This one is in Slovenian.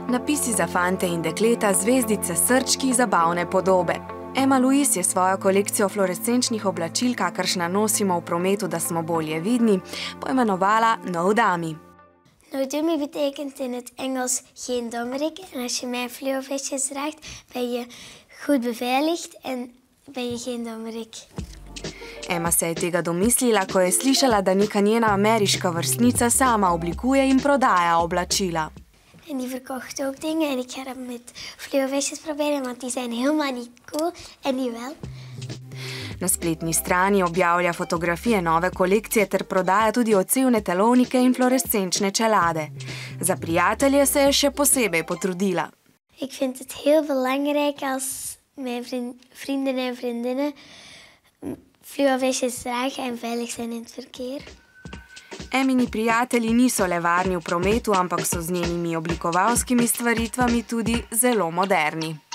Napisi za fante in dekleta, zvezdice, srčki, zabavne podobe. Emma Louise je svojo kolekcijo fluorescenčnih oblačil, kakršna nosimo v prometu, da smo bolje vidni, poimenovala No Dummy. No dummy betekent in het Engels geen dommerik. En als je mijn fluovestjes draagt, ben je goed beveiligd en ben je geen dommerik. Emma se je tega domislila, ko je slišala, da neka njena ameriška vrstnica sama oblikuje in prodaja oblačila. En die verkocht ook dingen en ik ga dat met fluovestjes proberen, want die zijn helemaal niet cool en die wel. Na spletni strani objavlja fotografije nove kolekcije ter prodaja tudi odsevne telovnike in fluorescenčne čelade. Za prijatelje se je še posebej potrudila. Ik vind het heel belangrijk als mijn vrienden en vriendinnen fluovestjes dragen en veilig zijn in het verkeer. Emini prijatelji niso le varni v prometu, ampak so z njenimi oblikovalskimi stvaritvami tudi zelo moderni.